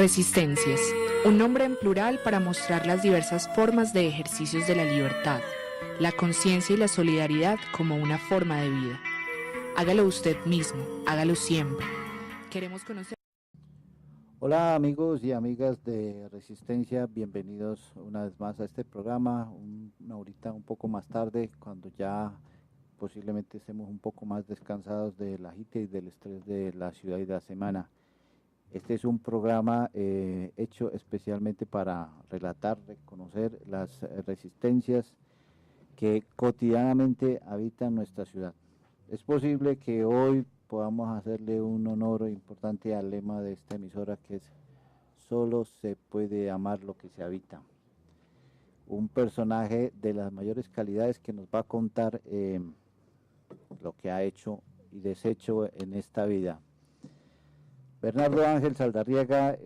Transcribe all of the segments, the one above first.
Resistencias, un nombre en plural para mostrar las diversas formas de ejercicios de la libertad, la conciencia y la solidaridad como una forma de vida. Hágalo usted mismo, hágalo siempre. Queremos conocer. Hola amigos y amigas de Resistencia, bienvenidos una vez más a este programa, una horita un poco más tarde, cuando ya posiblemente estemos un poco más descansados del agite y del estrés de la ciudad y de la semana. Este es un programa hecho especialmente para relatar, reconocer las resistencias que cotidianamente habitan nuestra ciudad. Es posible que hoy podamos hacerle un honor importante al lema de esta emisora, que es "Solo se puede amar lo que se habita". Un personaje de las mayores calidades que nos va a contar lo que ha hecho y deshecho en esta vida. Bernardo Ángel Saldarriaga,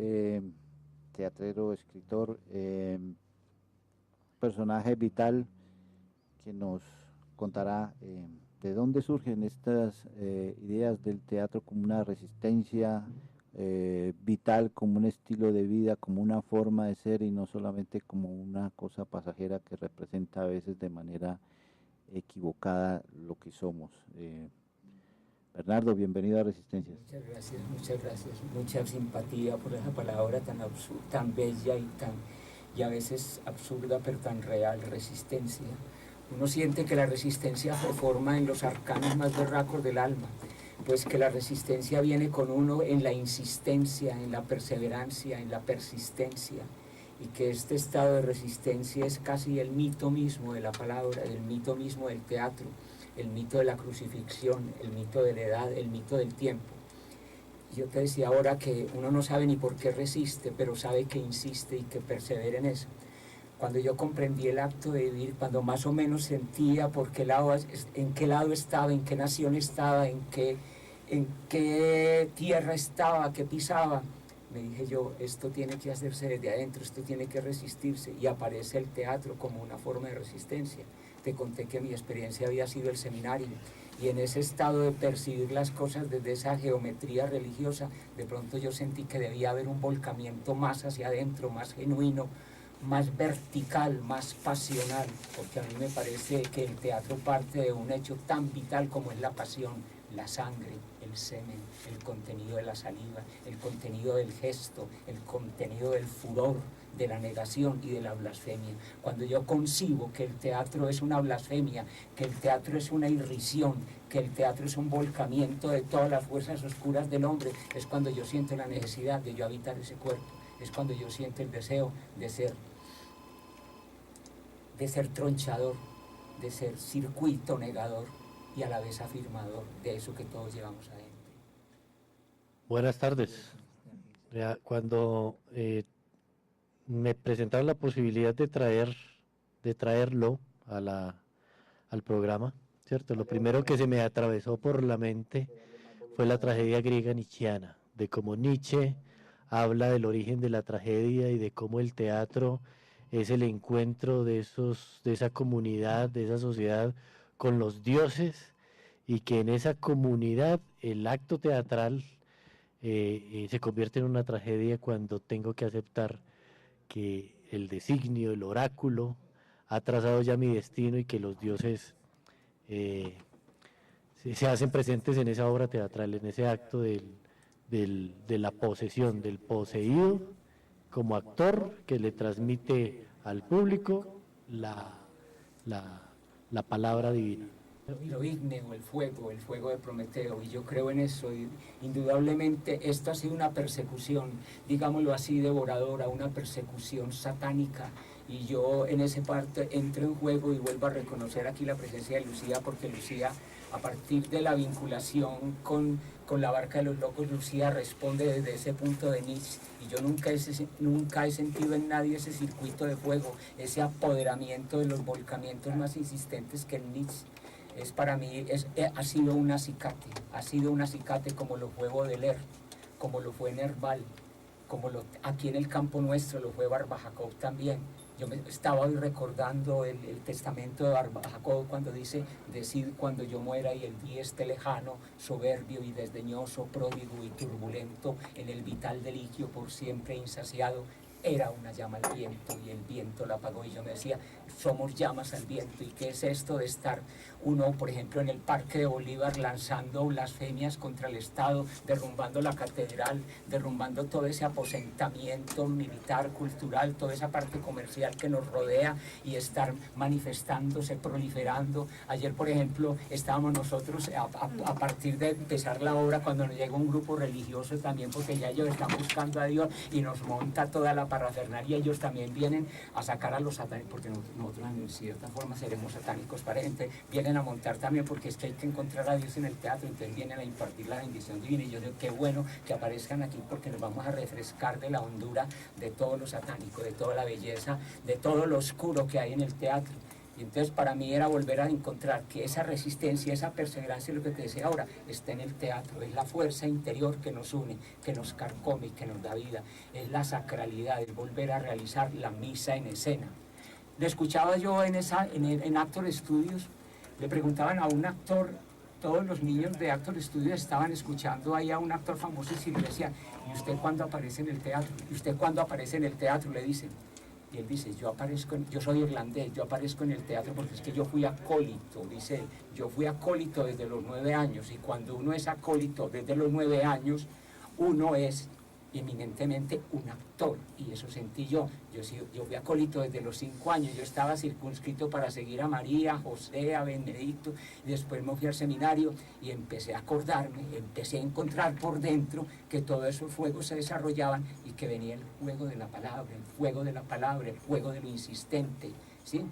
teatrero, escritor, personaje vital que nos contará de dónde surgen estas ideas del teatro como una resistencia vital, como un estilo de vida, como una forma de ser y no solamente como una cosa pasajera que representa a veces de manera equivocada lo que somos. Bernardo, bienvenido a Resistencias. Muchas gracias. Mucha simpatía por esa palabra tan tan bella y a veces absurda, pero tan real, resistencia. Uno siente que la resistencia se forma en los arcanos más berracos del alma, pues que la resistencia viene con uno en la insistencia, en la perseverancia, en la persistencia, y que este estado de resistencia es casi el mito mismo de la palabra, el mito mismo del teatro, el mito de la crucifixión, el mito de la edad, el mito del tiempo. Yo te decía ahora que uno no sabe ni por qué resiste, pero sabe que insiste y que persevera en eso. Cuando yo comprendí el acto de vivir, cuando más o menos sentía por qué lado, en qué lado estaba, en qué nación estaba, en qué tierra estaba, qué pisaba, me dije yo, esto tiene que hacerse desde adentro, esto tiene que resistirse, y aparece el teatro como una forma de resistencia. Te conté que mi experiencia había sido el seminario, y en ese estado de percibir las cosas desde esa geometría religiosa, de pronto yo sentí que debía haber un volcamiento más hacia adentro, más genuino, más vertical, más pasional, porque a mí me parece que el teatro parte de un hecho tan vital como es la pasión, la sangre, el semen, el contenido de la saliva, el contenido del gesto, el contenido del furor, de la negación y de la blasfemia. Cuando yo concibo que el teatro es una blasfemia, que el teatro es una irrisión, que el teatro es un volcamiento de todas las fuerzas oscuras del hombre, es cuando yo siento la necesidad de yo habitar ese cuerpo, es cuando yo siento el deseo de ser tronchador, de ser circuito negador y a la vez afirmador de eso que todos llevamos adentro. Buenas tardes. Cuando me presentaron la posibilidad de traerlo al programa, ¿cierto? Lo primero que se me atravesó por la mente fue la tragedia griega nietzscheana, de cómo Nietzsche habla del origen de la tragedia y de cómo el teatro es el encuentro de esa comunidad, de esa sociedad con los dioses, y que en esa comunidad el acto teatral se convierte en una tragedia cuando tengo que aceptar que el designio, el oráculo, ha trazado ya mi destino y que los dioses se hacen presentes en esa obra teatral, en ese acto de la posesión, del poseído como actor que le transmite al público la palabra divina. Lo ígneo, el fuego de Prometeo, y yo creo en eso, y indudablemente esto ha sido una persecución, digámoslo así, devoradora, una persecución satánica, y yo en ese parte entro en juego y vuelvo a reconocer aquí la presencia de Lucía, porque Lucía, a partir de la vinculación con la barca de los locos, Lucía responde desde ese punto de Nietzsche, y yo nunca he sentido en nadie ese circuito de fuego, ese apoderamiento de los volcamientos más insistentes que en Nietzsche. Es para mí, ha sido un acicate como lo fue Baudelaire, como lo fue Nerval, aquí en el campo nuestro lo fue Barbajacov también, Yo me estaba hoy recordando el testamento de Jacob cuando dice: decid cuando yo muera y el día esté lejano, soberbio y desdeñoso, pródigo y turbulento, en el vital deliquio por siempre insaciado. Era una llama al viento y el viento la apagó. Y yo me decía, somos llamas al viento. ¿Y qué es esto de estar uno, por ejemplo, en el Parque de Bolívar lanzando blasfemias contra el Estado, derrumbando la catedral, derrumbando todo ese aposentamiento militar, cultural, toda esa parte comercial que nos rodea, y estar manifestándose, proliferando? Ayer, por ejemplo, estábamos nosotros a partir de empezar la obra, cuando nos llega un grupo religioso también, porque ya ellos están buscando a Dios y nos monta toda la parafernalia. Ellos también vienen a sacar a los satánicos, porque nosotros en cierta forma seremos satánicos para gente, vienen a montar también, porque es que hay que encontrar a Dios en el teatro, entonces vienen a impartir la bendición divina. Y yo digo, qué bueno que aparezcan aquí, porque nos vamos a refrescar de la hondura de todo lo satánico, de toda la belleza, de todo lo oscuro que hay en el teatro. Y entonces para mí era volver a encontrar que esa resistencia, esa perseverancia, lo que te decía ahora, está en el teatro, es la fuerza interior que nos une, que nos carcome, que nos da vida, es la sacralidad, es volver a realizar la misa en escena. Le escuchaba yo en Actor Studios, le preguntaban a un actor, todos los niños de Actor Studios estaban escuchando ahí a un actor famoso y le decían, ¿y usted cuándo aparece en el teatro? ¿Y usted cuándo aparece en el teatro? Le dicen. Y él dice, yo soy irlandés, yo aparezco en el teatro porque es que yo fui acólito, dice él, yo fui acólito desde los 9 años, y cuando uno es acólito desde los 9 años, uno es eminentemente un actor, y eso sentí yo fui acólito desde los 5 años, yo estaba circunscrito para seguir a María, José, a Benedicto, y después me fui al seminario y empecé a acordarme, empecé a encontrar por dentro que todos esos fuegos se desarrollaban y que venía el fuego de la palabra, el fuego de la palabra, el fuego de lo insistente, ¿sí?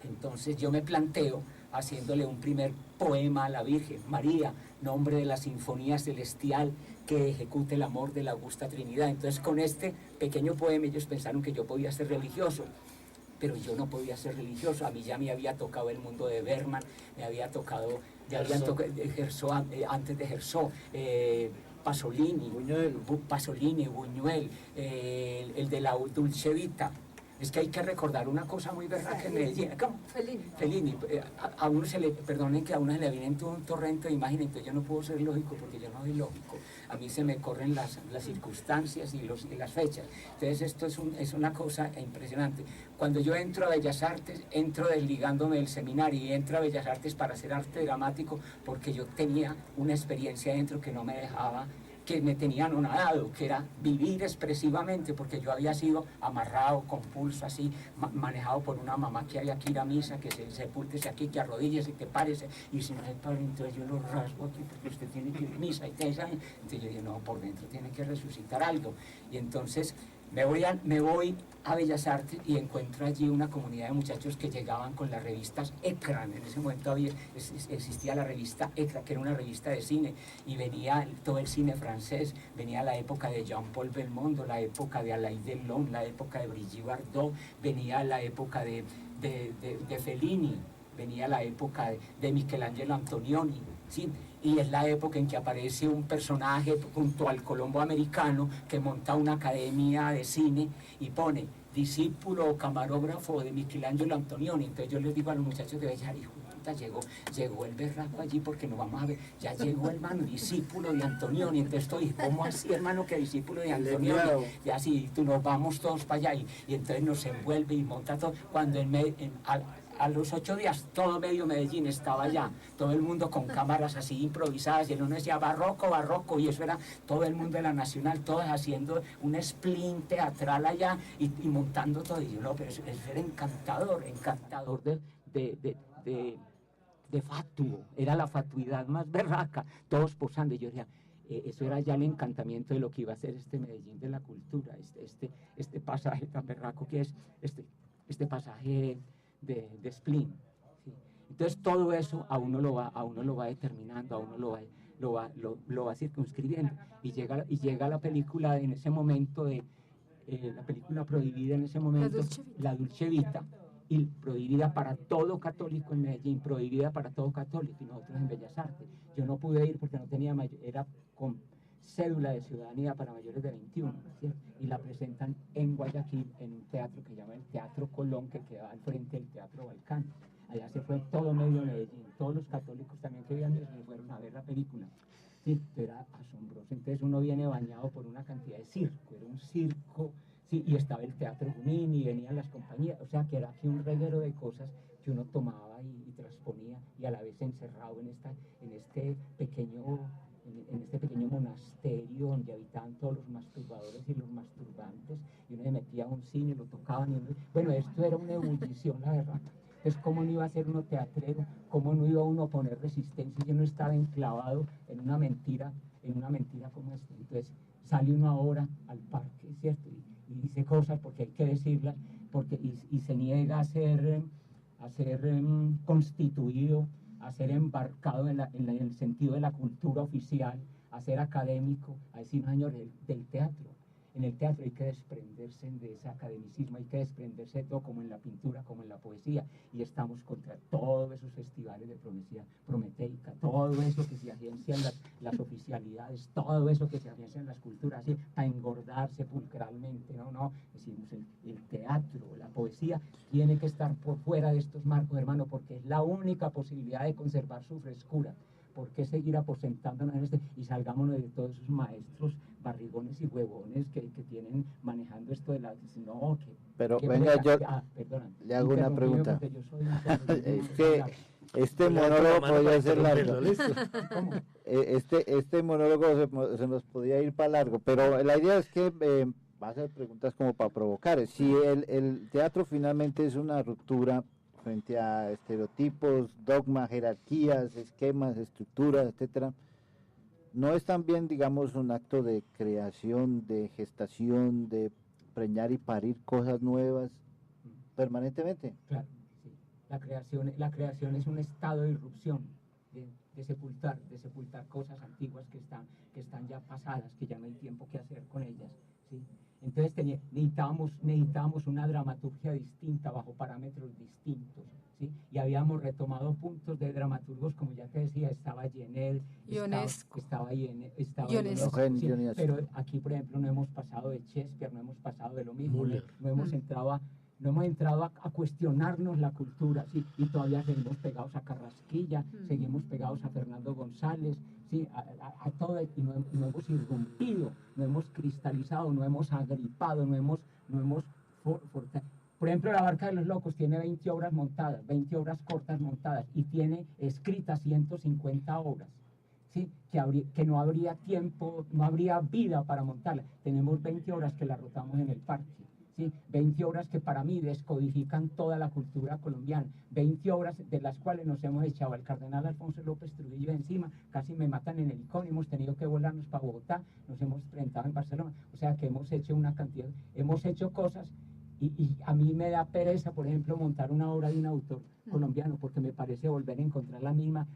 Entonces yo me planteo haciéndole un primer poema a la Virgen María, nombre de la sinfonía celestial que ejecute el amor de la Augusta Trinidad. Entonces con este pequeño poema ellos pensaron que yo podía ser religioso, pero yo no podía ser religioso. A mí ya me había tocado el mundo de Bergman, me había tocado, antes de Herzog, Pasolini, Buñuel, el de la Dolce Vita. Es que hay que recordar una cosa muy verdad que Medellín. ¿Cómo? Fellini. A uno se le, perdonen que a uno se le viene un torrente de imágenes, entonces yo no puedo ser lógico porque yo no soy lógico. A mí se me corren las circunstancias y las fechas. Entonces esto es una cosa impresionante. Cuando yo entro a Bellas Artes, entro desligándome del seminario y entro a Bellas Artes para hacer arte dramático, porque yo tenía una experiencia dentro que no me dejaba, que me tenía anonadado, que era vivir expresivamente, porque yo había sido amarrado, compulso, así, manejado por una mamá que había que ir a misa, que se sepúltese aquí, que arrodíllese, que párese, y si no se para, entonces yo lo rasgo aquí, porque usted tiene que ir a misa, y entonces yo dije, no, por dentro tiene que resucitar algo, y entonces me voy a Bellas Artes y encuentro allí una comunidad de muchachos que llegaban con las revistas Ecran. En ese momento existía la revista Ecran, que era una revista de cine, y venía todo el cine francés, venía la época de Jean-Paul Belmondo, la época de Alain Delon, la época de Brigitte Bardot, venía la época de Fellini, venía la época de Michelangelo Antonioni, ¿sí? Y es la época en que aparece un personaje junto al Colombo americano que monta una academia de cine y pone discípulo o camarógrafo de Michelangelo Antonioni. Entonces yo les digo a los muchachos de Bellas Artes, llegó el berraco allí, porque nos vamos a ver, ya llegó hermano, discípulo de Antonioni. Entonces estoy, ¿cómo así, hermano, que discípulo de Antonioni? Y así, nos vamos todos para allá, y entonces nos envuelve y monta todo. Cuando a los 8 días todo medio Medellín estaba allá, todo el mundo con cámaras así improvisadas, y uno decía barroco, y eso era todo el mundo de la Nacional, todos haciendo un spleen teatral allá y montando todo. Y yo, no, pero eso era encantador de fatuo, era la fatuidad más berraca, todos posando. Y yo decía, eso era ya el encantamiento de lo que iba a ser este Medellín de la cultura, este pasaje tan berraco que es este pasaje de spleen, ¿sí? Entonces todo eso a uno lo va determinando, a uno lo va circunscribiendo, y llega la película en ese momento la película prohibida en ese momento, La Dolce Vita, y prohibida para todo católico en Medellín, prohibida para todo católico, y nosotros en Bellas Artes. Yo no pude ir porque no tenía era con cédula de ciudadanía para mayores de 21, ¿cierto? y la presentan en Guayaquil en un teatro que se llama el Teatro Colón, que queda al frente del Teatro Balcán. Allá se fue todo medio Medellín, todos los católicos también que vivían se fueron a ver la película. Sí, era asombroso. Entonces uno viene bañado por una cantidad de circo, era un circo, sí, y estaba el Teatro Junín y venían las compañías, o sea que era aquí un reguero de cosas que uno tomaba y transponía, y a la vez encerrado en este pequeño monasterio donde habitaban todos los masturbadores y los masturbantes, y uno se metía a un cine, lo tocaban, bueno, esto era una ebullición, la verdad. Entonces, ¿cómo no iba a ser uno teatrero? ¿Cómo no iba uno a poner resistencia? Yo no estaba enclavado en una mentira como esta. Entonces, sale uno ahora al parque, ¿cierto? Y dice cosas porque hay que decirlas, y se niega a ser constituido, a ser embarcado en el sentido de la cultura oficial, a ser académico, a decir, no, señor, del teatro. En el teatro hay que desprenderse de ese academicismo, hay que desprenderse de todo, como en la pintura, como en la poesía, y estamos contra todos esos festivales de poesía prometeica, todo eso que se agencian las oficialidades, todo eso que se agencian las culturas, así, para engordar sepulcralmente, no, decimos el teatro, la poesía, tiene que estar por fuera de estos marcos, hermano, porque es la única posibilidad de conservar su frescura. ¿Por qué seguir aposentándonos en y salgámonos de todos esos maestros barrigones y huevones que tienen manejando esto de la... No, pero venga, yo le hago una pregunta. Es que este monólogo podría ser largo. Este monólogo se nos podría ir para largo, pero la idea es que va a hacer preguntas como para provocar. Si el teatro finalmente es una ruptura frente a estereotipos, dogmas, jerarquías, esquemas, estructuras, etcétera, no es también, digamos, un acto de creación, de gestación, de preñar y parir cosas nuevas permanentemente. Claro, sí. La creación es un estado de irrupción, de sepultar cosas antiguas que están ya pasadas, que ya no hay tiempo que hacer con ellas, ¿sí? Entonces necesitábamos una dramaturgia distinta, bajo parámetros distintos, ¿sí? Y habíamos retomado puntos de dramaturgos, como ya te decía, estaba Yenel, estaba Ionesco, ¿sí? Pero aquí, por ejemplo, no hemos pasado de Shakespeare, no hemos pasado de lo mismo, no hemos entrado a cuestionarnos la cultura, ¿sí? Y todavía seguimos pegados a Carrasquilla, seguimos pegados a Fernando González, ¿sí? A todo, y no hemos irrumpido, no hemos cristalizado, no hemos agripado, no hemos por ejemplo, La Barca de los Locos tiene 20 obras montadas, 20 obras cortas montadas, y tiene escritas 150 obras, ¿sí? Que no habría tiempo, no habría vida para montarlas. Tenemos 20 obras que las rotamos en el parque, ¿sí? 20 obras que para mí descodifican toda la cultura colombiana, 20 obras de las cuales nos hemos echado al cardenal Alfonso López Trujillo encima, casi me matan en helicóptero, hemos tenido que volarnos para Bogotá, nos hemos presentado en Barcelona, o sea que hemos hecho hemos hecho cosas, y a mí me da pereza, por ejemplo, montar una obra de un autor colombiano, porque me parece volver a encontrar la misma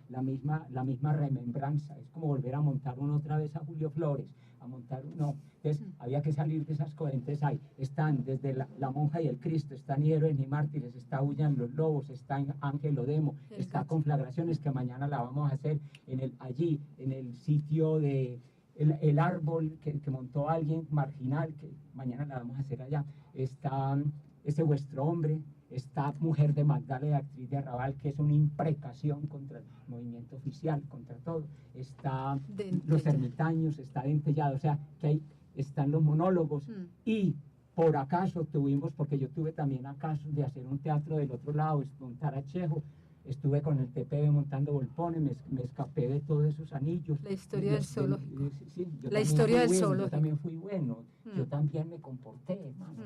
remembranza, es como volver a montar otra vez a Julio Flores, entonces había que salir de esas cosas. Entonces están desde la monja y el Cristo, están Ni héroes ni mártires, está Huyan los lobos, está Ángel Odemo, está Conflagraciones, que mañana la vamos a hacer allí, en el sitio de el árbol que montó alguien marginal, que mañana la vamos a hacer allá, está ese Vuestro Hombre, está Mujer de Magdalena, actriz de Arrabal, que es una imprecación contra el movimiento oficial, contra todo, está Los Ermitaños, está Dentellado, o sea, que están los monólogos, y por acaso porque yo tuve también acaso de hacer un teatro del otro lado, montar a Chejo, estuve con el TPB montando Volpone, me escapé de todos esos anillos. La historia del zoológico. Sí, la historia del zoológico. Yo también fui bueno, yo también me comporté, hermano,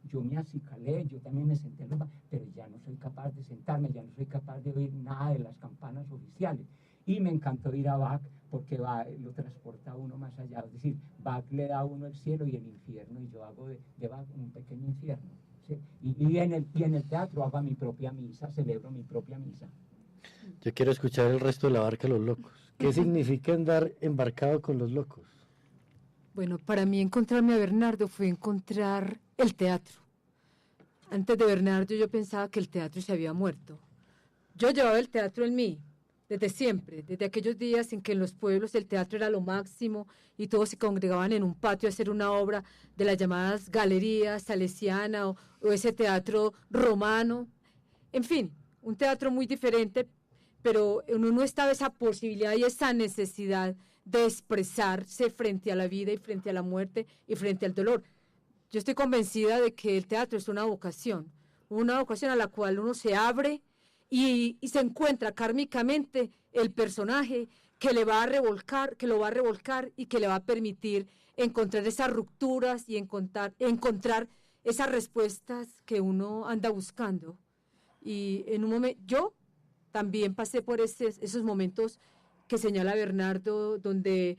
yo me acicalé, yo también me senté en pero ya no soy capaz de sentarme, ya no soy capaz de oír nada de las campanas oficiales. Y me encantó ir a Bach, porque lo transporta a uno más allá, es decir, Bach le da a uno el cielo y el infierno, y yo hago de Bach un pequeño infierno. ¿Sí? Y en el teatro hago mi propia misa, celebro mi propia misa. Yo quiero escuchar el resto de La Barca de los Locos. ¿Qué significa andar embarcado con los locos? Bueno, para mí encontrarme a Bernardo fue encontrar el teatro. Antes de Bernardo yo pensaba que el teatro se había muerto. Yo llevaba el teatro en mí, desde siempre, desde aquellos días en que en los pueblos el teatro era lo máximo y todos se congregaban en un patio a hacer una obra de las llamadas galerías salesiana o ese teatro romano, en fin, un teatro muy diferente, pero en uno estaba esa posibilidad y esa necesidad de expresarse frente a la vida y frente a la muerte y frente al dolor. Yo estoy convencida de que el teatro es una vocación a la cual uno se abre y se encuentra kármicamente el personaje que le va a revolcar, que lo va a revolcar y que le va a permitir encontrar esas rupturas y encontrar esas respuestas que uno anda buscando. Y en un momento, yo también pasé por esos momentos que señala Bernardo, donde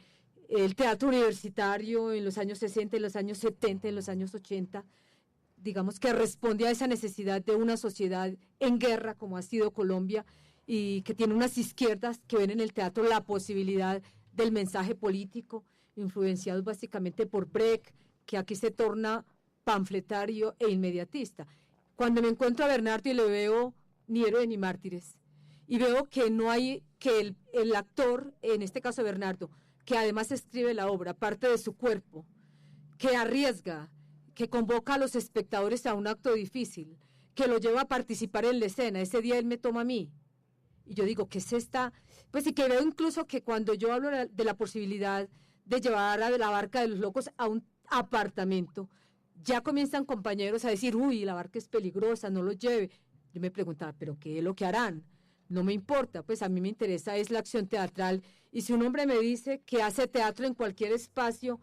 el teatro universitario en los años 60, en los años 70, en los años 80, digamos que responde a esa necesidad de una sociedad en guerra como ha sido Colombia y que tiene unas izquierdas que ven en el teatro la posibilidad del mensaje político, influenciados básicamente por Brecht, que aquí se torna panfletario e inmediatista. Cuando me encuentro a Bernardo y le veo ni héroes ni mártires, y veo que no hay, que el actor, en este caso Bernardo, que además escribe la obra, parte de su cuerpo, que arriesga, que convoca a los espectadores a un acto difícil, que lo lleva a participar en la escena. Ese día él me toma a mí. Y yo digo, ¿qué es esta? Pues y que veo incluso que cuando yo hablo de la posibilidad de llevar a la barca de los locos a un apartamento, ya comienzan compañeros a decir, uy, la barca es peligrosa, no lo lleve. Yo me preguntaba, ¿pero qué es lo que harán? No me importa, pues a mí me interesa es la acción teatral. Y si un hombre me dice que hace teatro en cualquier espacio,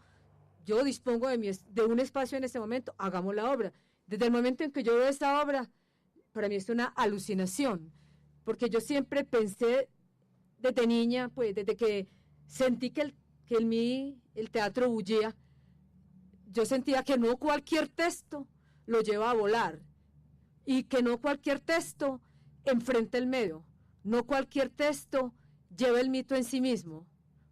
yo dispongo de un espacio en ese momento, hagamos la obra. Desde el momento en que yo veo esta obra, para mí es una alucinación, porque yo siempre pensé desde niña, pues desde que sentí que en mí el teatro bullía, yo sentía que no cualquier texto lo lleva a volar y que no cualquier texto enfrenta el medio, no cualquier texto lleva el mito en sí mismo.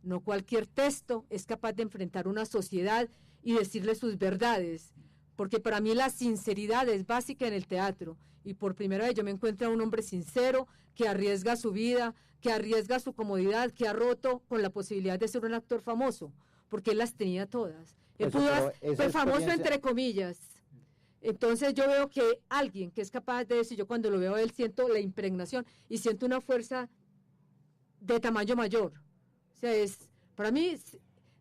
No cualquier texto es capaz de enfrentar una sociedad y decirle sus verdades, porque para mí la sinceridad es básica en el teatro, y por primera vez yo me encuentro a un hombre sincero que arriesga su vida, que arriesga su comodidad, que ha roto con la posibilidad de ser un actor famoso, porque él las tenía todas. Él fue famoso entre comillas. Entonces yo veo que alguien que es capaz de eso, yo cuando lo veo a él siento la impregnación y siento una fuerza de tamaño mayor. O sea, para mí,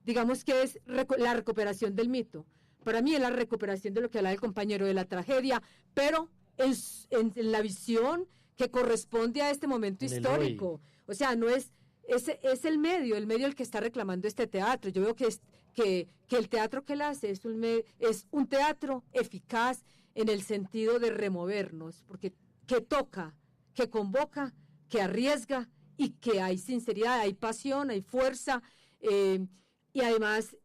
digamos que es la recuperación del mito. Para mí es la recuperación de lo que hablaba el compañero, de la tragedia, pero en la visión que corresponde a este momento histórico. O sea, no es el medio el que está reclamando este teatro. Yo veo que el teatro que él hace es un teatro eficaz en el sentido de removernos, porque que toca, que convoca, que arriesga, y que hay sinceridad, hay pasión, hay fuerza, y además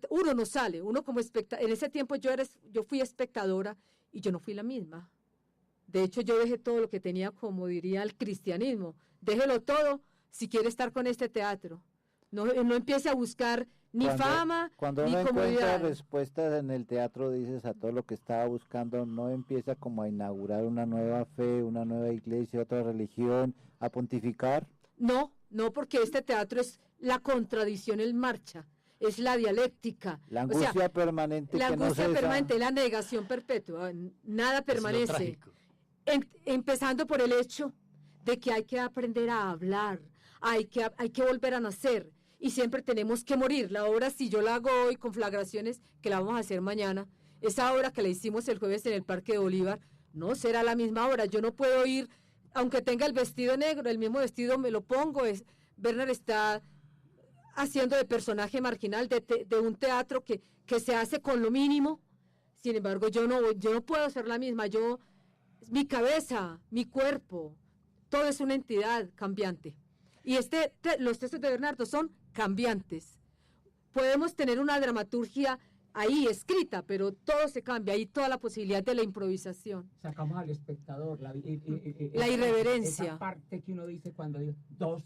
uno no sale, uno como espectador. En ese tiempo yo fui espectadora y yo no fui la misma. De hecho, yo dejé todo lo que tenía, como diría el cristianismo, déjelo todo si quiere estar con este teatro. No empiece a buscar ni fama, cuando ni uno comodidad. encuentra respuestas en el teatro, dices, a todo lo que estaba buscando, no empieza como a inaugurar una nueva fe, una nueva iglesia, otra religión, a pontificar. No, porque este teatro es la contradicción en marcha, es la dialéctica. La angustia permanente. La angustia permanente, la la negación perpetua, nada permanece. Es lo Empezando por el hecho de que hay que aprender a hablar, hay que volver a nacer, y siempre tenemos que morir. La obra, si yo la hago hoy, Conflagraciones, que la vamos a hacer mañana, esa obra que la hicimos el jueves en el Parque de Bolívar, no será la misma obra. Yo no puedo ir, aunque tenga el vestido negro, el mismo vestido me lo pongo. Bernard está haciendo de personaje marginal de un teatro que se hace con lo mínimo. Sin embargo, yo no puedo ser la misma. Mi cabeza, mi cuerpo, todo es una entidad cambiante. Y los textos de Bernardo son cambiantes. Podemos tener una dramaturgia ahí escrita, pero todo se cambia, hay toda la posibilidad de la improvisación. Sacamos al espectador la irreverencia. Esa parte que uno dice cuando dice dos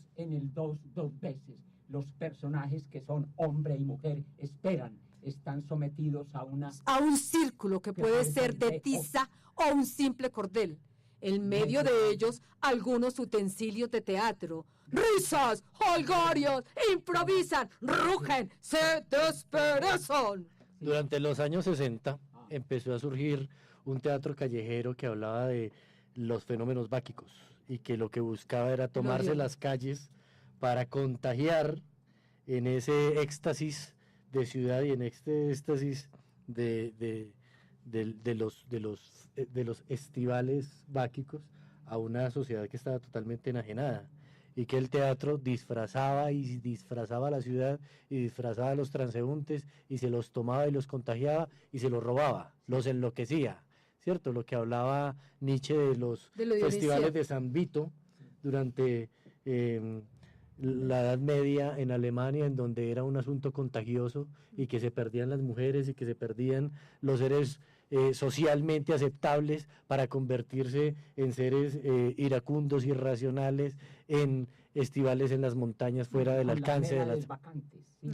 veces. Los personajes que son hombre y mujer están sometidos a un círculo que puede ser de tiza o un simple cordel. en medio de ellos algunos utensilios de teatro. Risas, holgorios, improvisan, rugen, se desperezan. Durante los años 60 empezó a surgir un teatro callejero que hablaba de los fenómenos báquicos y que lo que buscaba era tomarse las calles para contagiar en ese éxtasis de ciudad y en este éxtasis de los estivales báquicos a una sociedad que estaba totalmente enajenada, y que el teatro disfrazaba a la ciudad y disfrazaba a los transeúntes y se los tomaba y los contagiaba y se los robaba, los enloquecía, ¿cierto? Lo que hablaba Nietzsche de los festivales de San Vito durante la Edad Media en Alemania, en donde era un asunto contagioso y que se perdían las mujeres y que se perdían los seres socialmente aceptables para convertirse en seres iracundos, irracionales, en estivales en las montañas fuera del alcance de las vacantes, ¿sí?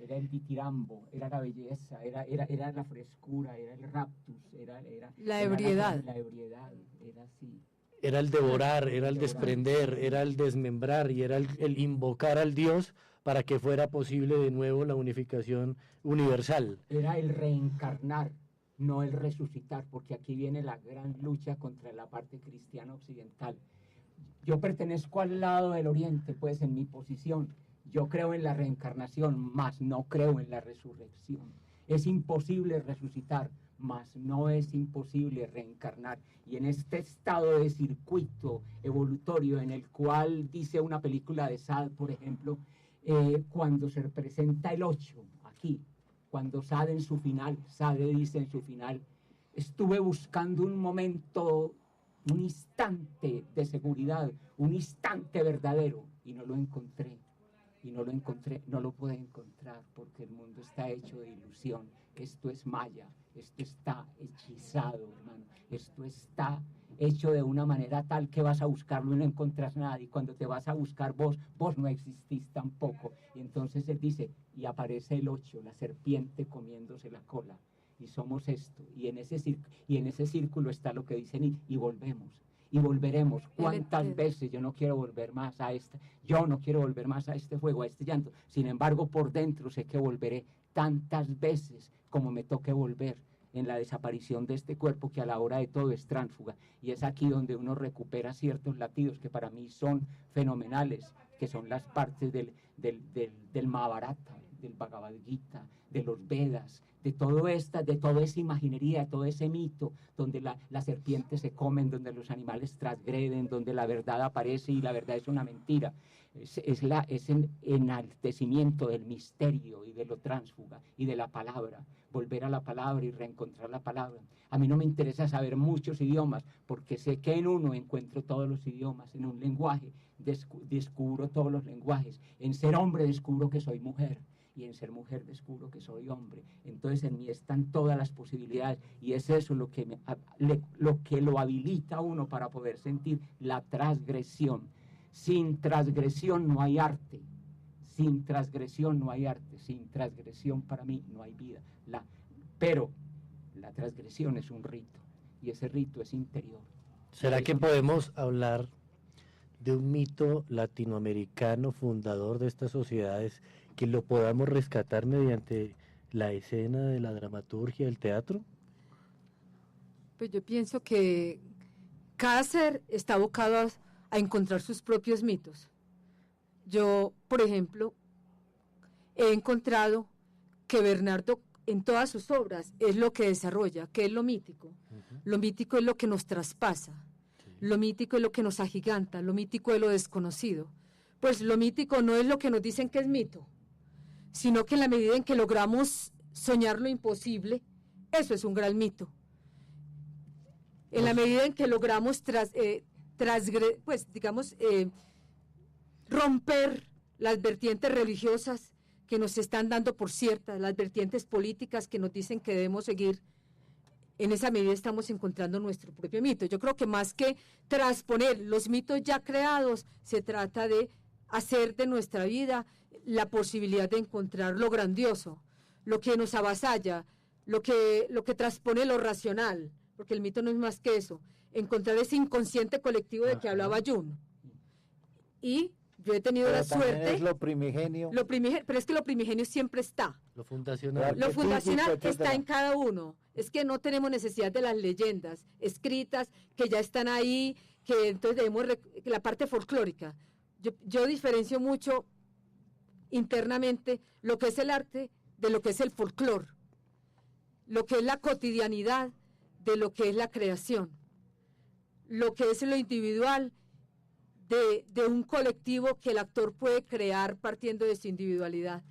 Era el ditirambo, era la belleza, era la frescura, era el raptus, era la ebriedad. La ebriedad, era así. Era el devorar, era el desprender, era el desmembrar y era el invocar al Dios para que fuera posible de nuevo la unificación universal. Era el reencarnar, no el resucitar, porque aquí viene la gran lucha contra la parte cristiana occidental. Yo pertenezco al lado del Oriente, pues en mi posición. Yo creo en la reencarnación, mas no creo en la resurrección. Es imposible resucitar, mas no es imposible reencarnar. Y en este estado de circuito evolutorio en el cual dice una película de Sade, por ejemplo, cuando se representa el 8, aquí, cuando Sade en su final, Sade dice en su final, estuve buscando un momento, un instante de seguridad, un instante verdadero, y no lo encontré. Y no lo encontré, no lo pude encontrar, porque el mundo está hecho de ilusión. Esto es maya, esto está hechizado, hermano. Esto está hecho de una manera tal que vas a buscarlo y no encontrás nada. Y cuando te vas a buscar vos no existís tampoco. Y entonces él dice, y aparece el 8, la serpiente comiéndose la cola. Y somos esto. Y en ese círculo está lo que dicen, y volvemos. Y volveremos. ¿Cuántas veces? Yo no quiero volver más a este fuego, a este llanto. Sin embargo, por dentro sé que volveré tantas veces como me toque volver en la desaparición de este cuerpo, que a la hora de todo es tránsfuga. Y es aquí donde uno recupera ciertos latidos que para mí son fenomenales, que son las partes del Mahabharata, del Bhagavad Gita, de los Vedas, de toda esa imaginería, de todo ese mito, donde las serpientes se comen, donde los animales transgreden, donde la verdad aparece y la verdad es una mentira. Es el enaltecimiento del misterio y de lo tránsfuga y de la palabra, volver a la palabra y reencontrar la palabra. A mí no me interesa saber muchos idiomas, porque sé que en uno encuentro todos los idiomas, en un lenguaje descubro todos los lenguajes, en ser hombre descubro que soy mujer, y en ser mujer descubro que soy hombre. Entonces en mí están todas las posibilidades, y es eso lo que lo habilita a uno para poder sentir la transgresión. Sin transgresión no hay arte, sin transgresión no hay arte, sin transgresión para mí no hay vida. Pero la transgresión es un rito, y ese rito es interior. ¿Será que podemos hablar de un mito latinoamericano fundador de estas sociedades que lo podamos rescatar mediante la escena de la dramaturgia del teatro? Pues yo pienso que cada ser está abocado a encontrar sus propios mitos. Yo, por ejemplo, he encontrado que Bernardo en todas sus obras es lo que desarrolla, que es lo mítico. Lo mítico es lo que nos traspasa, lo mítico es lo que nos agiganta, lo mítico es lo desconocido. Pues lo mítico no es lo que nos dicen que es mito, sino que en la medida en que logramos soñar lo imposible, eso es un gran mito. En la medida en que logramos romper las vertientes religiosas que nos están dando por ciertas, las vertientes políticas que nos dicen que debemos seguir, en esa medida estamos encontrando nuestro propio mito. Yo creo que más que transponer los mitos ya creados, se trata de hacer de nuestra vida la posibilidad de encontrar lo grandioso, lo que nos avasalla, lo que transpone lo racional, porque el mito no es más que eso, encontrar ese inconsciente colectivo de que hablaba Jung. Y yo he tenido Pero la también suerte. es lo primigenio. Pero es que lo primigenio siempre está. Lo fundacional. Lo fundacional etcétera. está en cada uno. Es que no tenemos necesidad de las leyendas escritas que ya están ahí, que entonces debemos la parte folclórica. Yo diferencio mucho internamente lo que es el arte de lo que es el folclore, lo que es la cotidianidad de lo que es la creación, lo que es lo individual de un colectivo que el actor puede crear partiendo de su individualidad.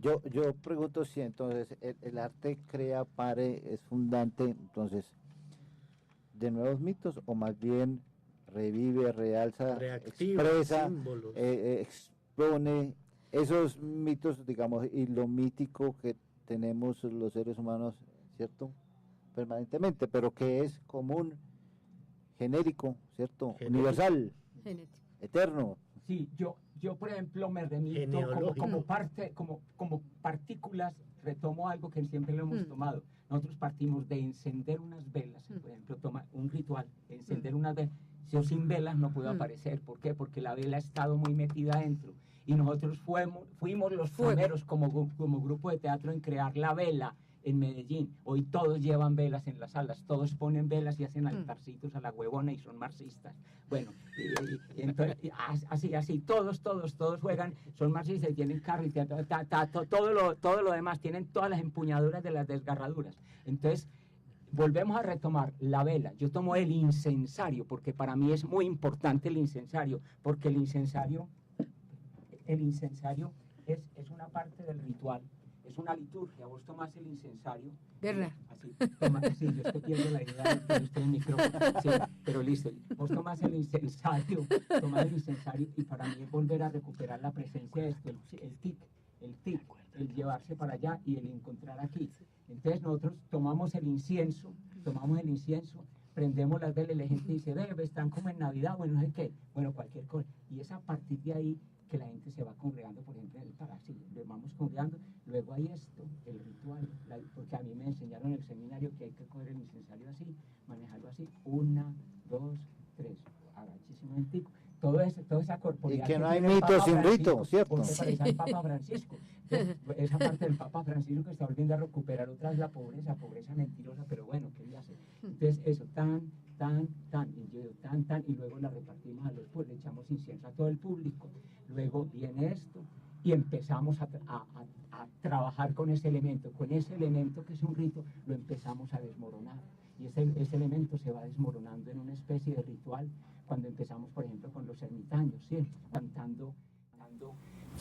Yo pregunto si entonces el arte crea, pare, es fundante, entonces, de nuevos mitos, o más bien revive, realza, Reactiva, expresa, símbolos. expone esos mitos, digamos, y lo mítico que tenemos los seres humanos, ¿cierto? Permanentemente, pero que es común, genérico, ¿cierto? Genérico. Universal, Genético. eterno. Sí, yo por ejemplo me remito Genealógico. como partículas, retomo algo que siempre lo hemos tomado. Nosotros partimos de encender unas velas, por ejemplo, toma un ritual, encender unas velas. Yo sin velas no puedo aparecer. ¿Por qué? Porque la vela ha estado muy metida adentro. Y nosotros fuimos los primeros como grupo de teatro en crear la vela en Medellín. Hoy todos llevan velas en las salas, todos ponen velas y hacen altarcitos a la huevona y son marxistas. Bueno, entonces, así, todos juegan, son marxistas y tienen carro y todo lo demás, tienen todas las empuñaduras de las desgarraduras. Entonces, volvemos a retomar la vela. Yo tomo el incensario, porque para mí es muy importante el incensario, porque el incensario es una parte del ritual. Es una liturgia, vos tomás el incensario. ¿Verdad? Así, sí, yo estoy viendo la idea de usted en micrófono. Sí, pero listo. Vos tomás el incensario y para mí es volver a recuperar la presencia de esto, el llevarse para allá y el encontrar aquí. Entonces nosotros tomamos el incienso, prendemos las velas y la gente dice, están como en Navidad, bueno, no sé qué, bueno, cualquier cosa. Y es a partir de ahí que la gente se va congregando, por ejemplo, en el Parásito, nos vamos congregando, luego hay esto, el ritual, porque a mí me enseñaron en el seminario que hay que coger el incensario así, manejarlo así, 1, 2, 3, agachísimo en tico, toda esa corporalidad. Y que no hay mito sin rito, ¿cierto? Porque parece al Papa Francisco. Esa parte del Papa Francisco que está volviendo a recuperar otra vez la pobreza mentirosa, pero bueno, ¿qué le hace? Entonces, eso, y luego la repartimos a los pueblos, le echamos incienso a todo el público, luego viene esto, y empezamos a trabajar con ese elemento que es un rito, lo empezamos a desmoronar, y ese elemento se va desmoronando en una especie de ritual, cuando empezamos, por ejemplo, con los ermitaños, ¿sí? Cantando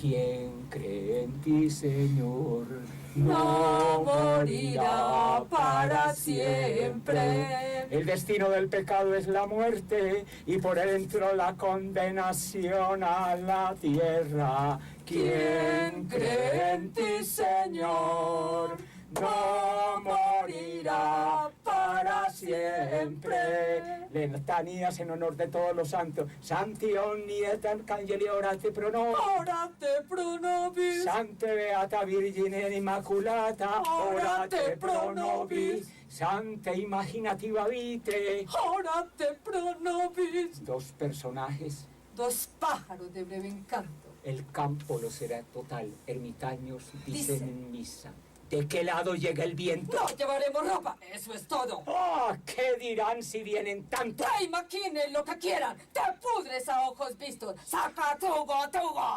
¿quién cree en ti, Señor? No morirá para siempre. El destino del pecado es la muerte y por dentro la condenación a la tierra. ¿Quién cree en ti, Señor? No morirá para siempre. Letanías en honor de todos los santos. Santi omni et arcangeli orate pro nobis. Orate pro nobis. Sante beata Virgine Immaculata, orate pro nobis. Sante imaginativa vite. Orate pro nobis. Dos personajes. Dos pájaros de breve encanto. El campo lo será total. Ermitaños dicen en misa. ¿De qué lado llega el viento? No llevaremos ropa, eso es todo. ¡Ah! ¿Qué dirán si vienen tanto? ¡Ay, maquinen lo que quieran! ¡Te pudres a ojos vistos! ¡Saca tubo!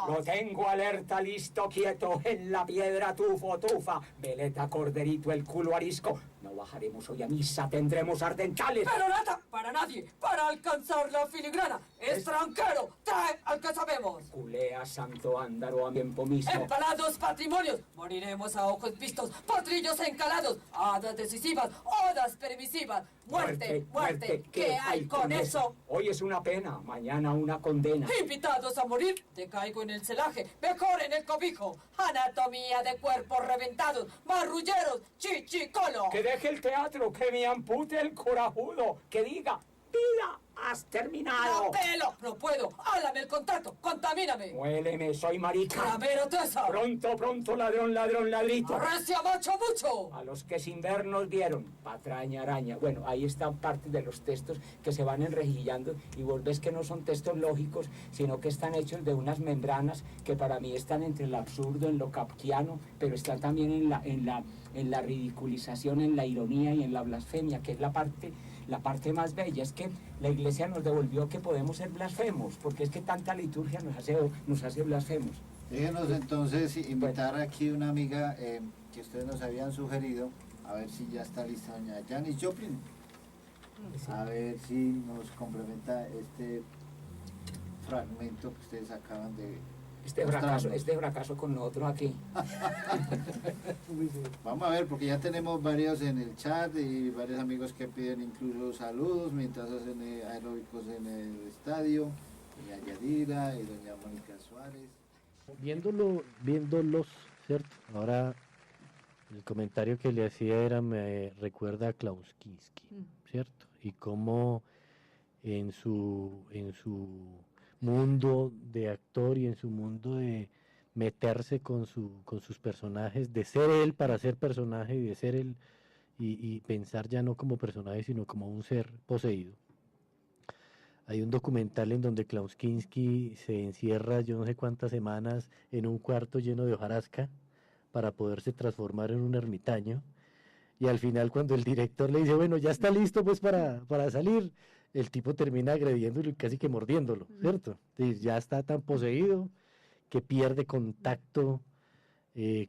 Lo tengo alerta, listo, quieto, en la piedra tufo, tufa. Veleta, corderito, el culo arisco. No bajaremos hoy a misa, tendremos ardentales. Pero nada, para nadie, para alcanzar la filigrana. Extranjero, trae al que sabemos. Culea, santo ándaro, a tiempo mismo. Empalados patrimonios, moriremos a ojos vistos. Potrillos encalados, hadas decisivas, odas permisivas. Muerte, muerte, ¿qué hay con eso? Hoy es una pena, mañana una condena. Invitados a morir, decaigo en el celaje, mejor en el cobijo. Anatomía de cuerpos reventados, marrulleros, chichicolo. Que deje el teatro, que me ampute el corajudo, que diga. vida, has terminado. ¡No pelo! ¡No puedo! ¡Háblame el contrato! ¡Contamíname! Muéleme, soy marica. ¡Ramero Tesa! Pronto, pronto, ladrón, ladrón, ladrito. ¡Arrecia mucho, mucho! A los que sin vernos vieron, patraña, araña. Bueno, ahí están partes de los textos que se van enrejillando y vos ves que no son textos lógicos, sino que están hechos de unas membranas que para mí están entre el absurdo, en lo kafkiano, pero están también en la ridiculización, en la ironía y en la blasfemia, que es la parte más bella. Es que la Iglesia nos devolvió que podemos ser blasfemos, porque es que tanta liturgia nos hace blasfemos. Déjenos entonces invitar aquí una amiga que ustedes nos habían sugerido, a ver si ya está lista doña Janis Joplin. A ver si nos complementa este fragmento que ustedes acaban de Este fracaso con nosotros aquí. Vamos a ver, porque ya tenemos varios en el chat y varios amigos que piden incluso saludos mientras hacen aeróbicos en el estadio. Doña Yadira y doña Mónica Suárez. Viéndolos, ¿cierto? Ahora el comentario que le hacía era, me recuerda a Klaus Kinski, ¿cierto? Y cómo en su mundo de actor y en su mundo de meterse con sus personajes, de ser él para ser personaje y de ser él y pensar ya no como personaje sino como un ser poseído. Hay un documental en donde Klaus Kinski se encierra yo no sé cuántas semanas en un cuarto lleno de hojarasca para poderse transformar en un ermitaño, y al final cuando el director le dice, bueno, ya está listo pues para salir, el tipo termina agrediéndolo y casi que mordiéndolo, ¿cierto? Entonces, ya está tan poseído que pierde contacto